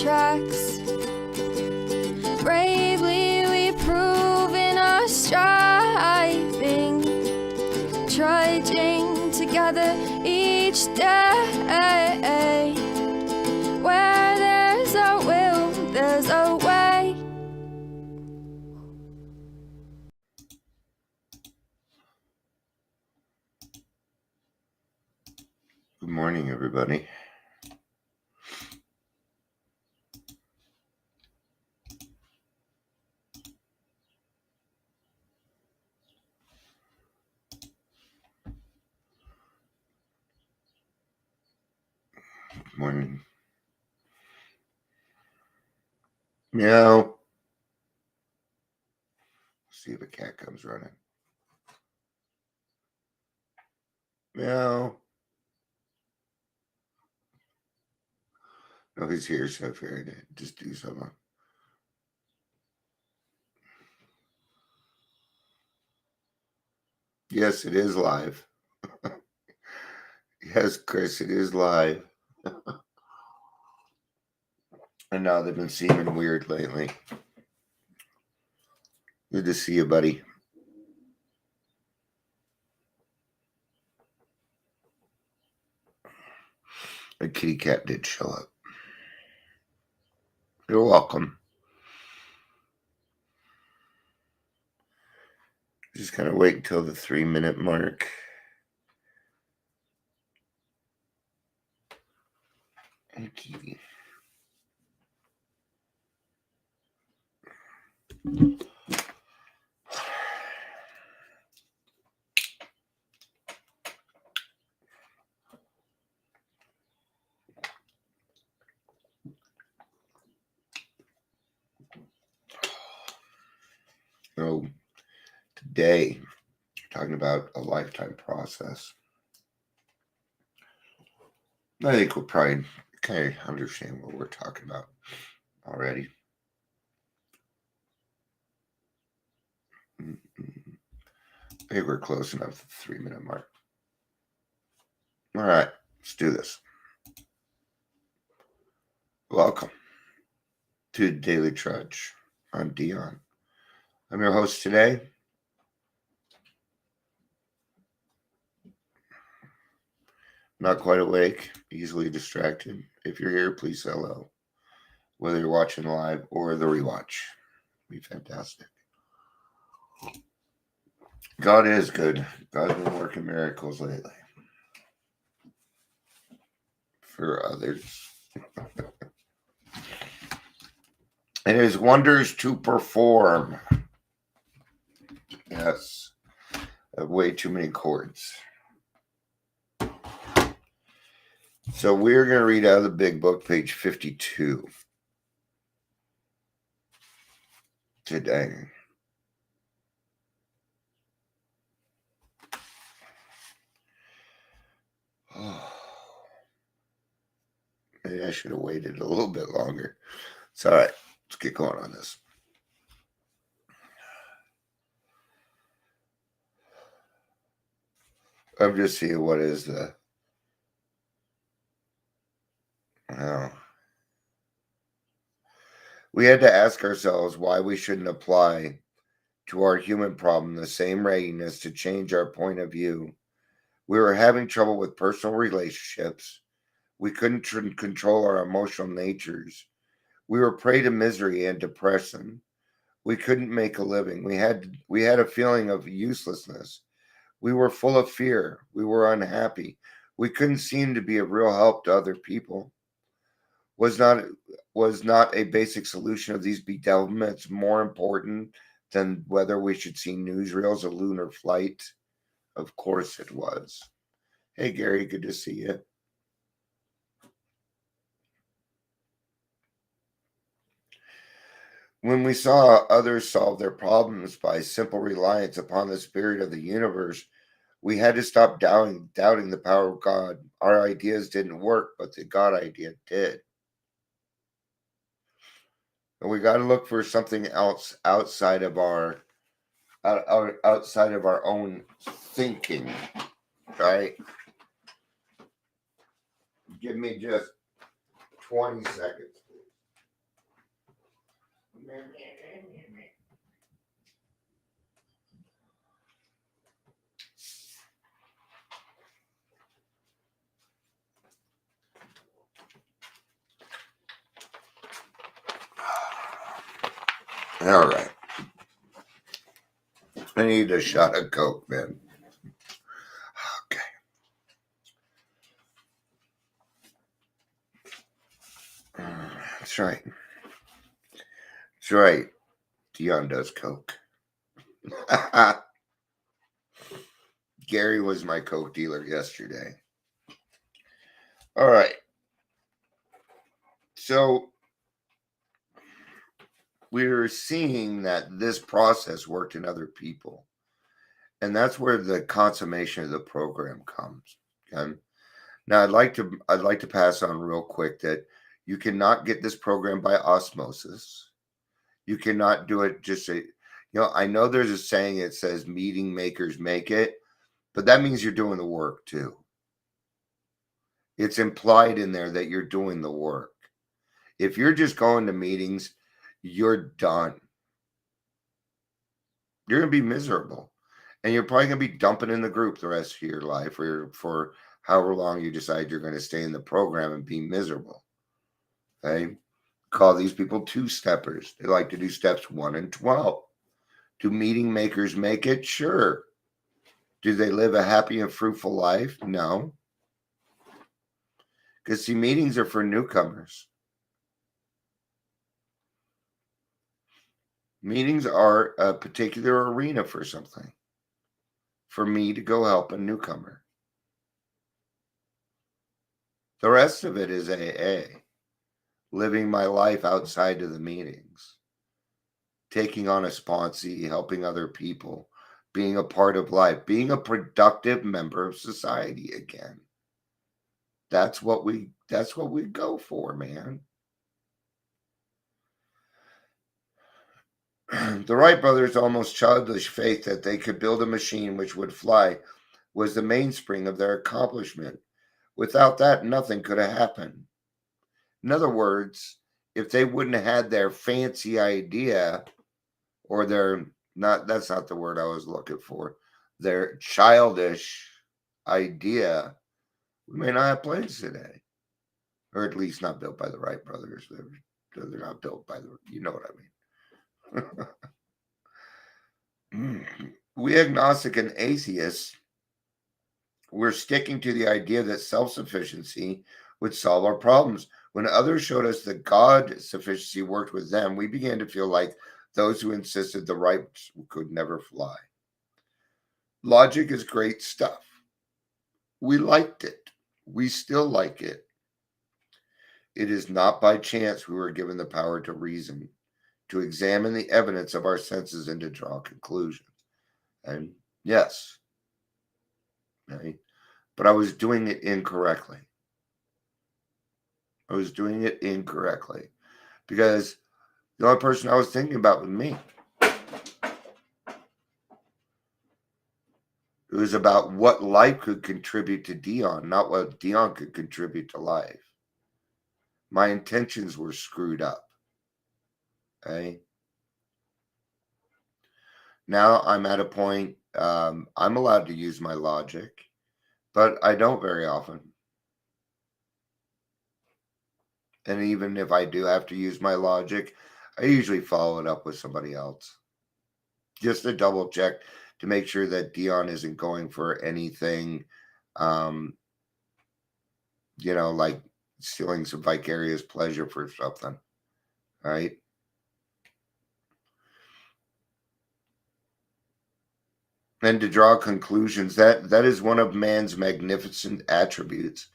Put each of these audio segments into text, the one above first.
tracks. Bravely we prove in our striving, trudging together each day. Where there's a will, there's a way. Good morning, everybody. Good morning. Meow. See if a cat comes running. Meow. No, he's here, so I figured I'd just do something. Yes, it is live. Yes, Chris, it is live. And now they've been seeming weird lately. Good to see you, buddy. A kitty cat did show up. You're welcome. Just kind of wait until the 3-minute mark. Hey, Kiwi. So today, we're talking about a lifetime process. I think we'll probably kind of understand what we're talking about already. I think we're close enough to the 3-minute mark. All right, let's do this. Welcome to Daily Trudge. I'm Dion. I'm your host today. Not quite awake, easily distracted. If you're here, please say hello. Whether you're watching live or the rewatch, it'd be fantastic. God is good. God's been working miracles lately. For others. And his wonders to perform. Yes. I have way too many chords. So we're going to read out of the big book, page 52. Today. Maybe I should have waited a little bit longer. It's all right. Let's get going on this. I'm just seeing what is the... We had to ask ourselves why we shouldn't apply to our human problem the same readiness to change our point of view. We were having trouble with personal relationships. We couldn't control our emotional natures. We were prey to misery and depression. We couldn't make a living. We had a feeling of uselessness. We were full of fear. We were unhappy. We couldn't seem to be of real help to other people. Was not a basic solution of these bedevilments more important than whether we should see newsreels of lunar flight? Of course it was. Hey, Gary, good to see you. When we saw others solve their problems by simple reliance upon the spirit of the universe, we had to stop doubting the power of God. Our ideas didn't work, but the God idea did. And we got to look for something else outside of our own thinking, right? Give me just 20 seconds, please. All right. I need a shot of Coke, man. Okay. That's right. That's right. Dion does Coke. Gary was my Coke dealer yesterday. All right. So we're seeing that this process worked in other people. And that's where the consummation of the program comes. Okay. Now I'd like to pass on real quick that you cannot get this program by osmosis. You cannot do it just I know there's a saying that says meeting makers make it, but that means you're doing the work too. It's implied in there that you're doing the work. If you're just going to meetings, you're done. You're going to be miserable. And you're probably going to be dumping in the group the rest of your life or for however long you decide you're going to stay in the program and be miserable. Okay? Call these people two-steppers. They like to do steps 1 and 12. Do meeting makers make it? Sure. Do they live a happy and fruitful life? No. Because, see, meetings are for newcomers. Meetings are a particular arena for something. For me to go help a newcomer. The rest of it is AA. Living my life outside of the meetings. Taking on a sponsee, helping other people. Being a part of life. Being a productive member of society again. That's what we go for, man. The Wright brothers' almost childish faith that they could build a machine which would fly was the mainspring of their accomplishment. Without that, nothing could have happened. In other words, if they wouldn't have had their fancy idea or that's not the word I was looking for, their childish idea, we may not have planes today. Or at least not built by the Wright brothers. They're not built by you know what I mean. We agnostic and atheists, we're sticking to the idea that self-sufficiency would solve our problems. When others showed us that God sufficiency worked with them, we began to feel like those who insisted the Wrights could never fly. Logic is great stuff. We liked it. We still like it. It is not by chance we were given the power to reason, to examine the evidence of our senses and to draw conclusions. And yes, right? But I was doing it incorrectly. I was doing it incorrectly because the only person I was thinking about was me. It was about what life could contribute to Dion, not what Dion could contribute to life. My intentions were screwed up. Okay. Now I'm at a point, I'm allowed to use my logic, but I don't very often. And even if I do have to use my logic, I usually follow it up with somebody else. Just to double check to make sure that Dion isn't going for anything, like stealing some vicarious pleasure for something. Right? And to draw conclusions, that is one of man's magnificent attributes.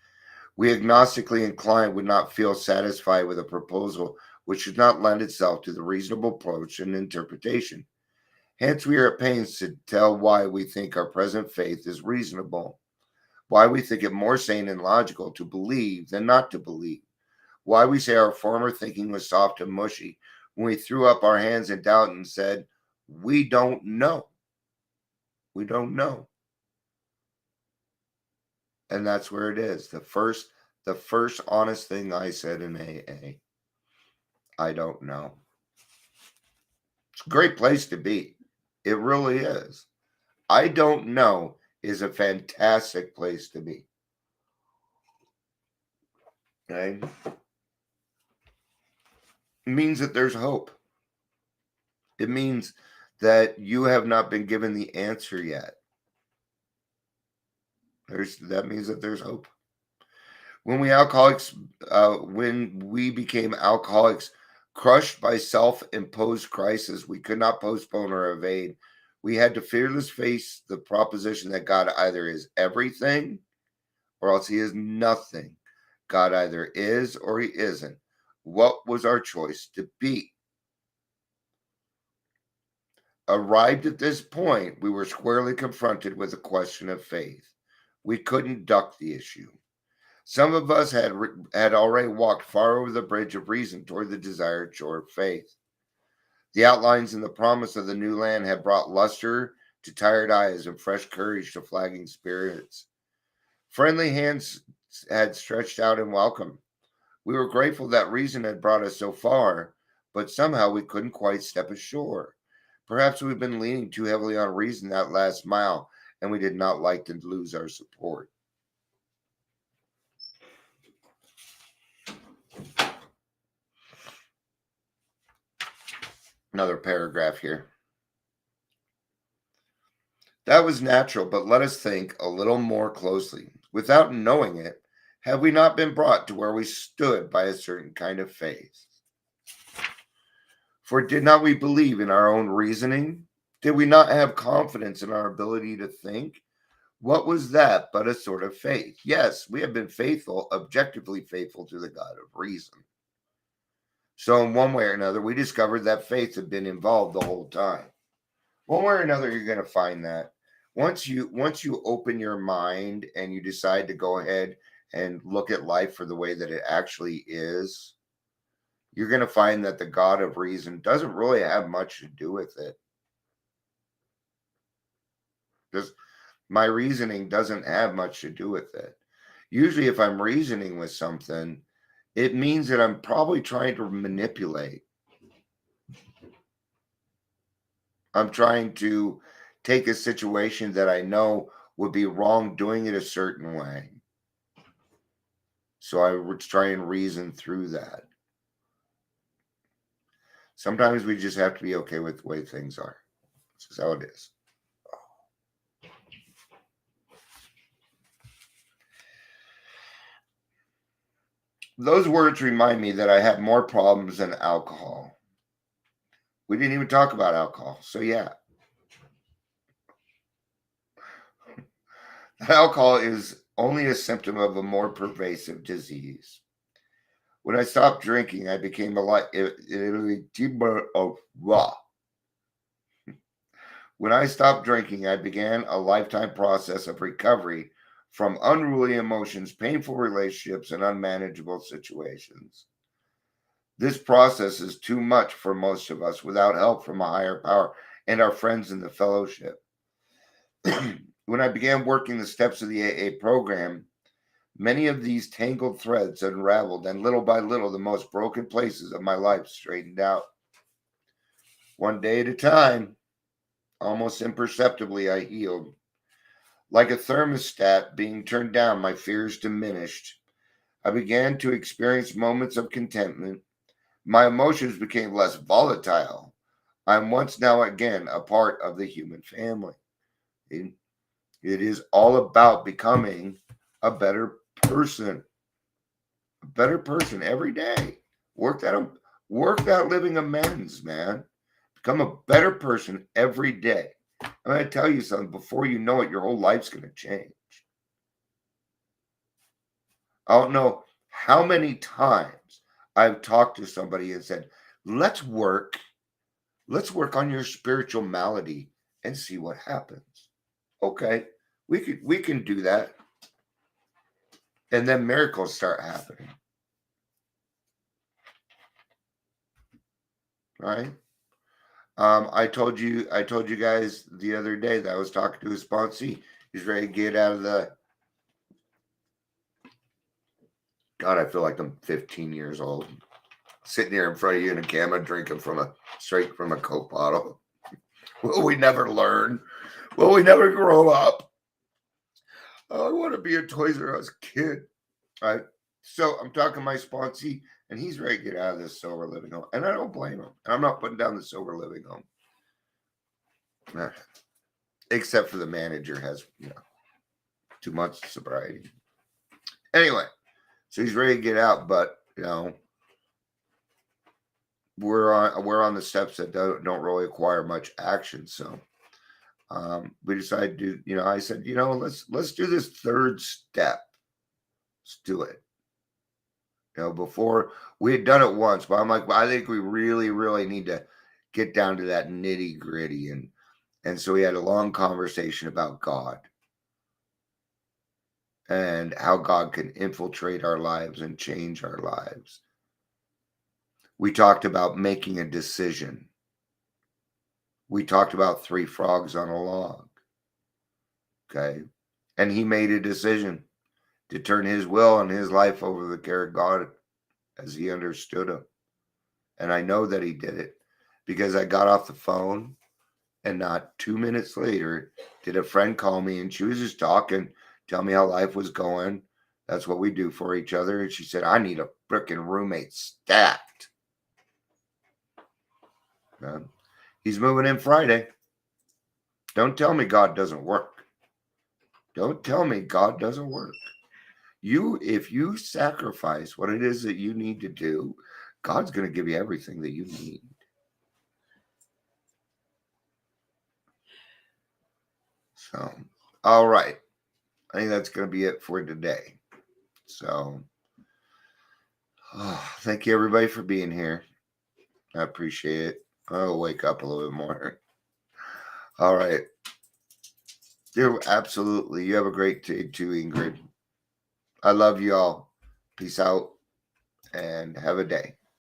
We agnostically inclined would not feel satisfied with a proposal which should not lend itself to the reasonable approach and interpretation. Hence, we are at pains to tell why we think our present faith is reasonable, why we think it more sane and logical to believe than not to believe, why we say our former thinking was soft and mushy when we threw up our hands in doubt and said, we don't know. We don't know. And that's where it is. The first honest thing I said in AA. I don't know. It's a great place to be. It really is. I don't know is a fantastic place to be. Okay? It means that there's hope. It means that you have not been given the answer yet. That means that there's hope. When we became alcoholics, crushed by self-imposed crisis, we could not postpone or evade. We had to fearlessly face the proposition that God either is everything or else he is nothing. God either is or he isn't. What was our choice to be? Arrived at this point, we were squarely confronted with a question of faith. We couldn't duck the issue. Some of us had already walked far over the bridge of reason toward the desired shore of faith. The outlines and the promise of the new land had brought luster to tired eyes and fresh courage to flagging spirits. Friendly hands had stretched out in welcome. We were grateful that reason had brought us so far, but somehow we couldn't quite step ashore. Perhaps we've been leaning too heavily on reason that last mile, and we did not like to lose our support. Another paragraph here. That was natural, but let us think a little more closely. Without knowing it, have we not been brought to where we stood by a certain kind of faith? For did not we believe in our own reasoning? Did we not have confidence in our ability to think? What was that but a sort of faith? Yes, we have been faithful, objectively faithful to the God of reason. So in one way or another, we discovered that faith had been involved the whole time. One way or another, you're going to find that once you open your mind and you decide to go ahead and look at life for the way that it actually is, you're going to find that the God of reason doesn't really have much to do with it. Just my reasoning doesn't have much to do with it. Usually, if I'm reasoning with something, it means that I'm probably trying to manipulate. I'm trying to take a situation that I know would be wrong, doing it a certain way. So I would try and reason through that. Sometimes we just have to be okay with the way things are. This is how it is. Those words remind me that I have more problems than alcohol. We didn't even talk about alcohol. So yeah. Alcohol is only a symptom of a more pervasive disease. When I stopped drinking, I became When I stopped drinking, I began a lifetime process of recovery from unruly emotions, painful relationships, and unmanageable situations. This process is too much for most of us without help from a higher power and our friends in the fellowship. When I began working the steps of the AA program, many of these tangled threads unraveled, and little by little, the most broken places of my life straightened out. One day at a time, almost imperceptibly, I healed. Like a thermostat being turned down, my fears diminished. I began to experience moments of contentment. My emotions became less volatile. I'm once now again a part of the human family. It is all about becoming a better person. A better person every day. Work that living amends, man. Become a better person every day. I'm going to tell you something. Before you know it, your whole life's going to change. I don't know how many times I've talked to somebody and said, let's work on your spiritual malady and see what happens. Okay, we can do that. And then miracles start happening. Right? I told you guys the other day that I was talking to a sponsee. He's ready to get out of the. God, I feel like I'm 15 years old. sitting here in front of you in a camera drinking straight from a Coke bottle. Will we never learn? Will we never grow up? Oh, I want to be a Toys R Us kid. All right. So I'm talking to my sponsee, and he's ready to get out of this sober living home. And I don't blame him. And I'm not putting down the sober living home. Except for the manager has, too much sobriety. Anyway, so he's ready to get out, but we're on the steps that don't really require much action. So we decided to, I said, let's do this third step. Let's do it. Before we had done it once, but I'm like, well, I think we really, really need to get down to that nitty gritty. And so we had a long conversation about God and how God can infiltrate our lives and change our lives. We talked about making a decision. We talked about 3 frogs on a log. Okay. And he made a decision to turn his will and his life over to the care of God as he understood him. And I know that he did it because I got off the phone and not 2 minutes later did a friend call me, and she was just talking, tell me how life was going. That's what we do for each other. And she said, I need a frickin' roommate stacked. He's moving in Friday. Don't tell me God doesn't work. Don't tell me God doesn't work. If you sacrifice what it is that you need to do, God's going to give you everything that you need. So, all right. I think that's going to be it for today. So, thank you everybody for being here. I appreciate it. I'll wake up a little bit more. All right. Absolutely. You have a great day too, Ingrid. I love you all. Peace out and have a day.